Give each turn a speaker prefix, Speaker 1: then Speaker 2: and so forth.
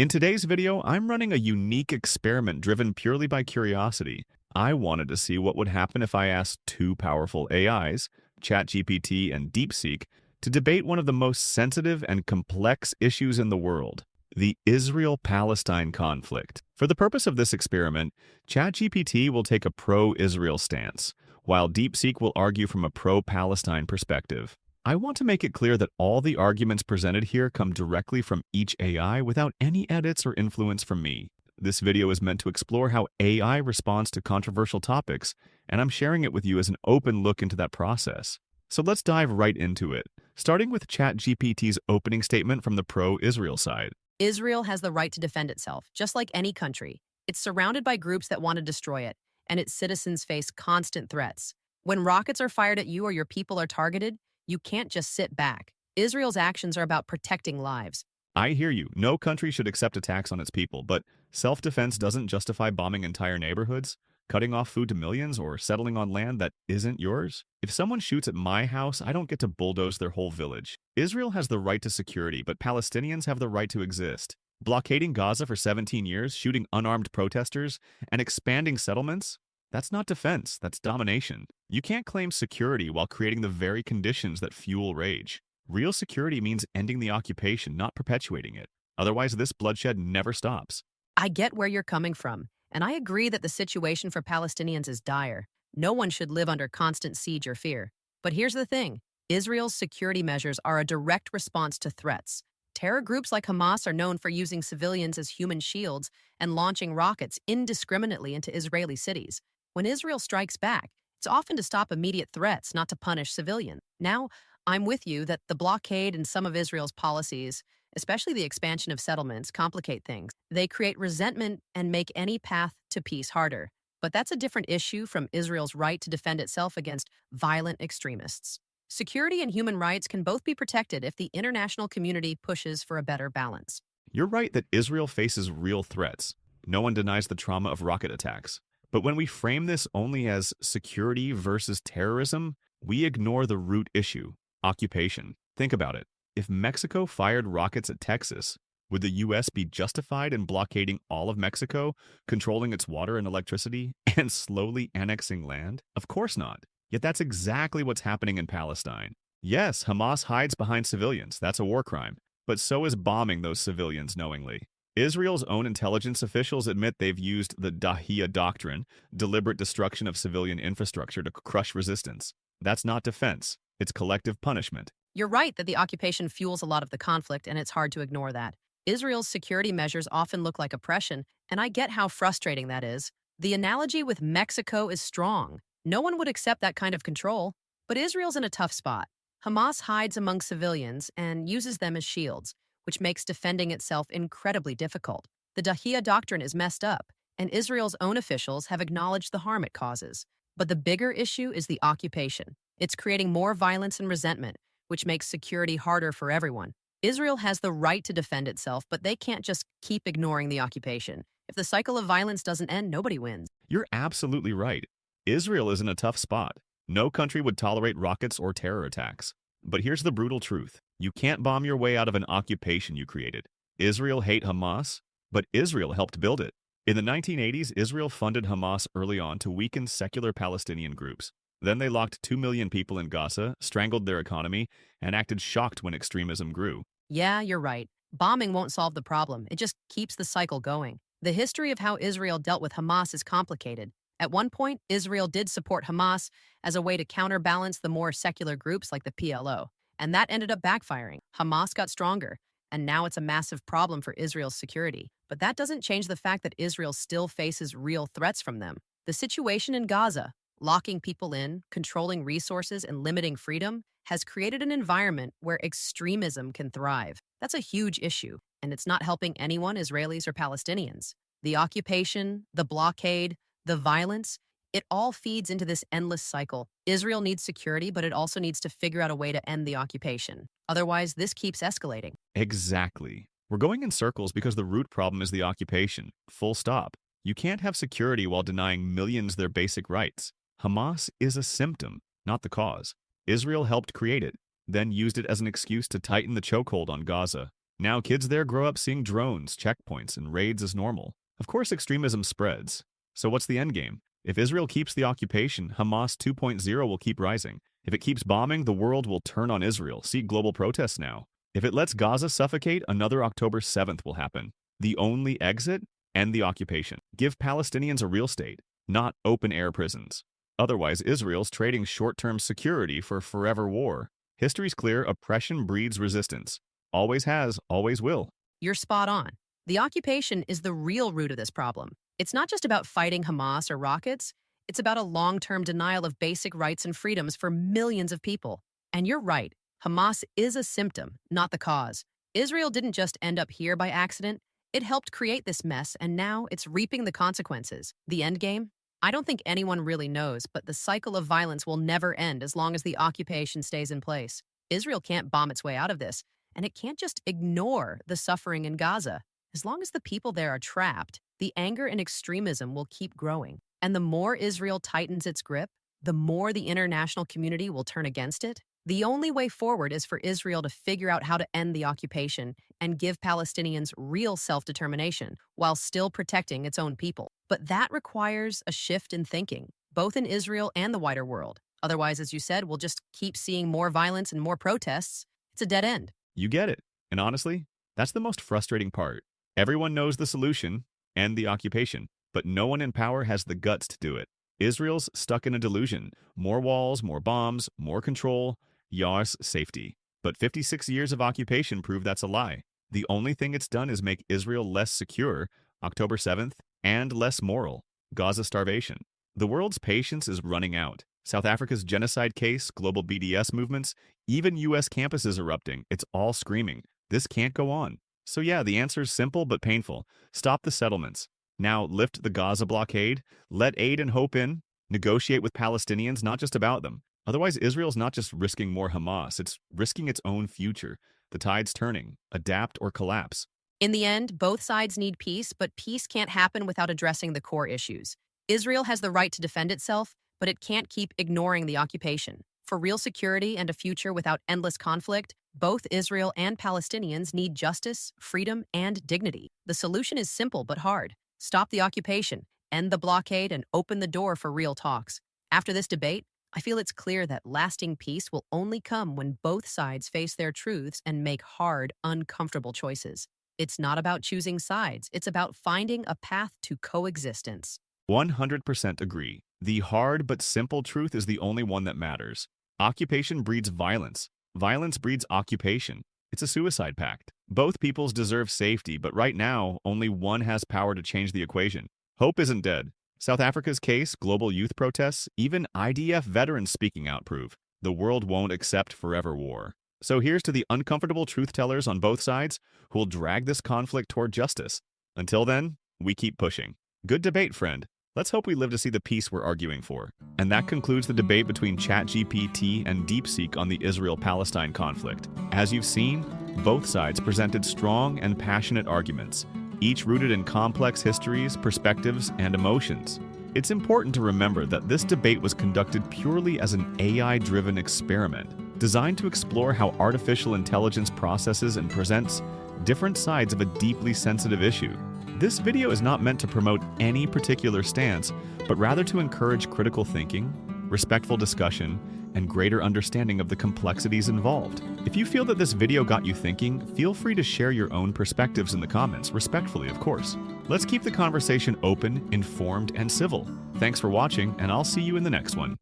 Speaker 1: In today's video, I'm running a unique experiment driven purely by curiosity. I wanted to see what would happen if I asked two powerful AIs, ChatGPT and DeepSeek, to debate one of the most sensitive and complex issues in the world, the Israel-Palestine conflict. For the purpose of this experiment, ChatGPT will take a pro-Israel stance, while DeepSeek will argue from a pro-Palestine perspective. I want to make it clear that all the arguments presented here come directly from each AI without any edits or influence from me. This video is meant to explore how AI responds to controversial topics, and I'm sharing it with you as an open look into that process. So let's dive right into it, starting with ChatGPT's opening statement from the pro-Israel side.
Speaker 2: Israel has the right to defend itself, just like any country. It's surrounded by groups that want to destroy it, and its citizens face constant threats. When rockets are fired at you or your people are targeted, you can't just sit back. Israel's actions are about protecting lives.
Speaker 1: I hear you. No country should accept attacks on its people, but self-defense doesn't justify bombing entire neighborhoods, cutting off food to millions, or settling on land that isn't yours. If someone shoots at my house, I don't get to bulldoze their whole village. Israel has the right to security, but Palestinians have the right to exist. Blockading Gaza for 17 years, shooting unarmed protesters, and expanding settlements? That's not defense, that's domination. You can't claim security while creating the very conditions that fuel rage. Real security means ending the occupation, not perpetuating it. Otherwise, this bloodshed never stops.
Speaker 2: I get where you're coming from, and I agree that the situation for Palestinians is dire. No one should live under constant siege or fear. But here's the thing. Israel's security measures are a direct response to threats. Terror groups like Hamas are known for using civilians as human shields and launching rockets indiscriminately into Israeli cities. When Israel strikes back, it's often to stop immediate threats, not to punish civilians. Now, I'm with you that the blockade and some of Israel's policies, especially the expansion of settlements, complicate things. They create resentment and make any path to peace harder. But that's a different issue from Israel's right to defend itself against violent extremists. Security and human rights can both be protected if the international community pushes for a better balance.
Speaker 1: You're right that Israel faces real threats. No one denies the trauma of rocket attacks. But when we frame this only as security versus terrorism, we ignore the root issue, occupation. Think about it. If Mexico fired rockets at Texas, would the U.S. be justified in blockading all of Mexico, controlling its water and electricity, and slowly annexing land? Of course not. Yet that's exactly what's happening in Palestine. Yes, Hamas hides behind civilians. That's a war crime. But so is bombing those civilians knowingly. Israel's own intelligence officials admit they've used the Dahiya doctrine, deliberate destruction of civilian infrastructure, to crush resistance. That's not defense. It's collective punishment.
Speaker 2: You're right that the occupation fuels a lot of the conflict, and it's hard to ignore that. Israel's security measures often look like oppression, and I get how frustrating that is. The analogy with Mexico is strong. No one would accept that kind of control, but Israel's in a tough spot. Hamas hides among civilians and uses them as shields, which makes defending itself incredibly difficult. The Dahiya doctrine is messed up, and Israel's own officials have acknowledged the harm it causes. But the bigger issue is the occupation. It's creating more violence and resentment, which makes security harder for everyone. Israel has the right to defend itself, but they can't just keep ignoring the occupation. If the cycle of violence doesn't end, nobody wins.
Speaker 1: You're absolutely right. Israel is in a tough spot. No country would tolerate rockets or terror attacks. But here's the brutal truth. You can't bomb your way out of an occupation you created. Israel hate Hamas, but Israel helped build it. In the 1980s, Israel funded Hamas early on to weaken secular Palestinian groups. Then they locked 2 million people in Gaza, strangled their economy, and acted shocked when extremism grew.
Speaker 2: Yeah, you're right. Bombing won't solve the problem. It just keeps the cycle going. The history of how Israel dealt with Hamas is complicated. At one point, Israel did support Hamas as a way to counterbalance the more secular groups like the PLO. And that ended up backfiring. Hamas got stronger, and now it's a massive problem for Israel's security. But that doesn't change the fact that Israel still faces real threats from them. The situation in Gaza, locking people in, controlling resources, and limiting freedom, has created an environment where extremism can thrive. That's a huge issue, and it's not helping anyone, Israelis or Palestinians. The occupation, the blockade, the violence, it all feeds into this endless cycle. Israel needs security, but it also needs to figure out a way to end the occupation. Otherwise, this keeps escalating.
Speaker 1: Exactly. We're going in circles because the root problem is the occupation. Full stop. You can't have security while denying millions their basic rights. Hamas is a symptom, not the cause. Israel helped create it, then used it as an excuse to tighten the chokehold on Gaza. Now kids there grow up seeing drones, checkpoints, and raids as normal. Of course, extremism spreads. So what's the end game? If Israel keeps the occupation, Hamas 2.0 will keep rising. If it keeps bombing, the world will turn on Israel. See global protests now. If it lets Gaza suffocate, another October 7th will happen. The only exit? End the occupation. Give Palestinians a real state, not open-air prisons. Otherwise, Israel's trading short-term security for forever war. History's clear, oppression breeds resistance. Always has, always will.
Speaker 2: You're spot on. The occupation is the real root of this problem. It's not just about fighting Hamas or rockets. It's about a long-term denial of basic rights and freedoms for millions of people. And you're right, Hamas is a symptom, not the cause. Israel didn't just end up here by accident. It helped create this mess, and now it's reaping the consequences. The end game? I don't think anyone really knows, but the cycle of violence will never end as long as the occupation stays in place. Israel can't bomb its way out of this, and it can't just ignore the suffering in Gaza. As long as the people there are trapped, the anger and extremism will keep growing. And the more Israel tightens its grip, the more the international community will turn against it. The only way forward is for Israel to figure out how to end the occupation and give Palestinians real self-determination while still protecting its own people. But that requires a shift in thinking, both in Israel and the wider world. Otherwise, as you said, we'll just keep seeing more violence and more protests. It's a dead end.
Speaker 1: You get it. And honestly, that's the most frustrating part. Everyone knows the solution, end the occupation, but no one in power has the guts to do it. Israel's stuck in a delusion. More walls, more bombs, more control, yes, safety. But 56 years of occupation prove that's a lie. The only thing it's done is make Israel less secure, October 7th, and less moral, Gaza starvation. The world's patience is running out. South Africa's genocide case, global BDS movements, even U.S. campuses erupting. It's all screaming. This can't go on. So yeah, the answer's simple but painful. Stop the settlements. Now lift the Gaza blockade, let aid and hope in, negotiate with Palestinians, not just about them. Otherwise, Israel's not just risking more Hamas, it's risking its own future. The tide's turning. Adapt or collapse.
Speaker 2: In the end, both sides need peace, but peace can't happen without addressing the core issues. Israel has the right to defend itself, but it can't keep ignoring the occupation. For real security and a future without endless conflict, both Israel and Palestinians need justice, freedom, and dignity. The solution is simple but hard. Stop the occupation, end the blockade, and open the door for real talks. After this debate, I feel it's clear that lasting peace will only come when both sides face their truths and make hard, uncomfortable choices. It's not about choosing sides. It's about finding a path to coexistence.
Speaker 1: 100% agree. The hard but simple truth is the only one that matters. Occupation breeds violence. Violence breeds occupation. It's a suicide pact. Both peoples deserve safety, but right now, only one has power to change the equation. Hope isn't dead. South Africa's case, global youth protests, even IDF veterans speaking out prove the world won't accept forever war. So here's to the uncomfortable truth-tellers on both sides who will drag this conflict toward justice. Until then, we keep pushing. Good debate, friend. Let's hope we live to see the peace we're arguing for. And that concludes the debate between ChatGPT and DeepSeek on the Israel-Palestine conflict. As you've seen, both sides presented strong and passionate arguments, each rooted in complex histories, perspectives, and emotions. It's important to remember that this debate was conducted purely as an AI-driven experiment, designed to explore how artificial intelligence processes and presents different sides of a deeply sensitive issue. This video is not meant to promote any particular stance, but rather to encourage critical thinking, respectful discussion, and greater understanding of the complexities involved. If you feel that this video got you thinking, feel free to share your own perspectives in the comments, respectfully, of course. Let's keep the conversation open, informed, and civil. Thanks for watching, and I'll see you in the next one.